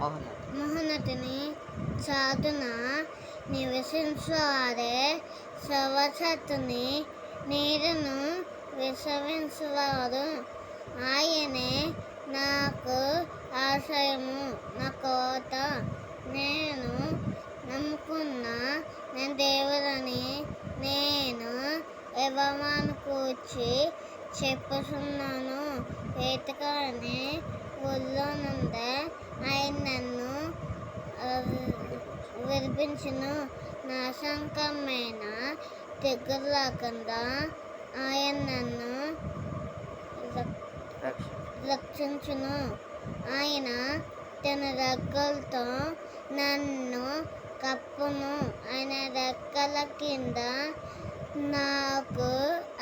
మహోన్నతిని చాటున నివసించువారే సర్వశక్తుని నీరును విశ్రమించువారు. ఆయనే నాకు ఆశ్రయము, నా కోట, నేను నమ్ముకున్న నా దేవుడని నేను యెహోవాను గూర్చి చెప్పుచున్నాను. వేటగాని ఊళ్ళో నుండి ఆయన నన్ను విడిపించును. నాశనకరమైన తెగులు రాకుండా ఆయన నన్ను రక్షించును. ఆయన తన రెక్కలతో నన్ను కప్పును. ఆయన రెక్కల కింద నాకు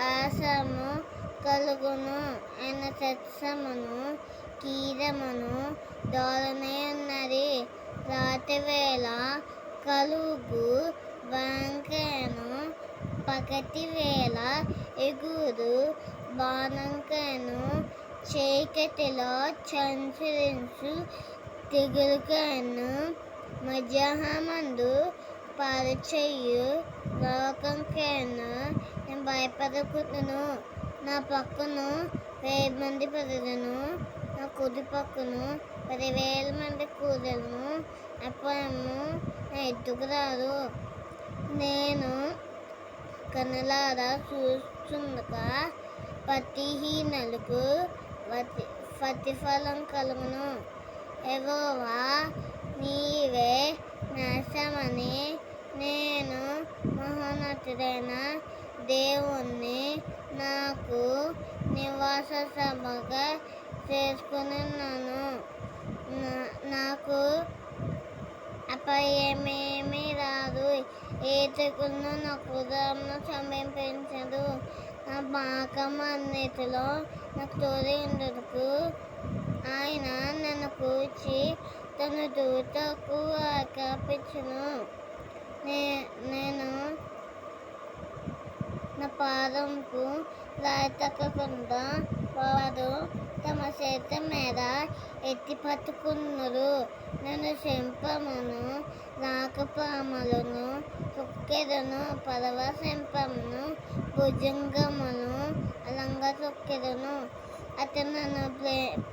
ఆశ్రయము కలుగును. ఆయన సత్యమును కీరమును దోరనే ఉన్నది. రాత్రివేళ కలుగు భయంకరను, పగటి వేళ ఎగురు బాణంకను, చీకటిలో సంచరించు తెగులుకను, మధ్యాహ్నమందు పరిచయు లోకంకను నేను భయపడకుందును. నా పక్కను 1000 మంది పడుదును, నా కుడి పక్కను 10,000 మంది కూదలను, అప్పుడేమో నా ఎద్దుకు రాదు. నేను కనులారా చూస్తుండగా భక్తిహీనులకు ప్రతిఫలం కలుగును. యెహోవా నీవే నాశనమని నేను మహోన్నతుడైన దేవుణ్ణి నాకు నివాస స్థలముగా చేసుకున్నాను. నాకు అపాయమేమీ రాదు, ఏ తెగులును నా హృదయంను సమీపించదు. నా మార్గమన్నిటిలో నాకు తోడై ఉండుటకు ఆయన నన్ను గూర్చి తన దూతకు ఆజ్ఞాపించును. నేను నా పాదముకు రాయి తగలకుండా వారు తమ చేతుల మీద ఎత్తి పట్టుకున్నారు. నేను సింహమును, నాగపాములను తొక్కెదను, పడవ సింహమును భుజంగమును అలంగా తొక్కెదను. అతను నన్ను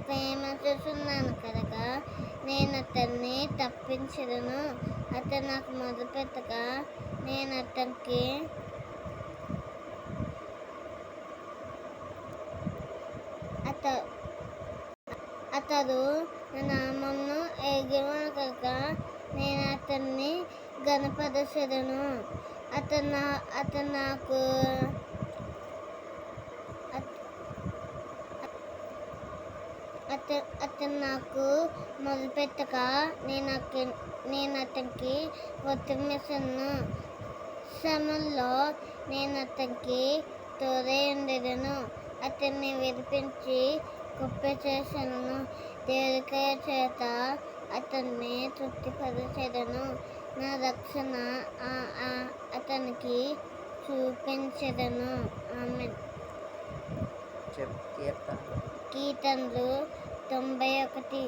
ప్రేమించుచున్నాను కనుక నేను అతన్ని తప్పించెదను. అతను నాకు మొదలుపెట్టగా నేను అతడు నా నామమును ఎరిగిన కనుక నేను అతన్ని ఘనపరచెదను. అతను నాకు మొదలుపెట్టగా నేను అతనికి ఉత్తరమిస్తాను. శ్రమల్లో నేను అతనికి తోడై ఉండెదను. అతన్ని విడిపించి గొప్ప చేశాను. దేవుని చేత అతన్ని తృప్తిపరచెదను. నా రక్షణ అతనికి చూపించెదను. ఆమేన్. కీర్తనలు 91.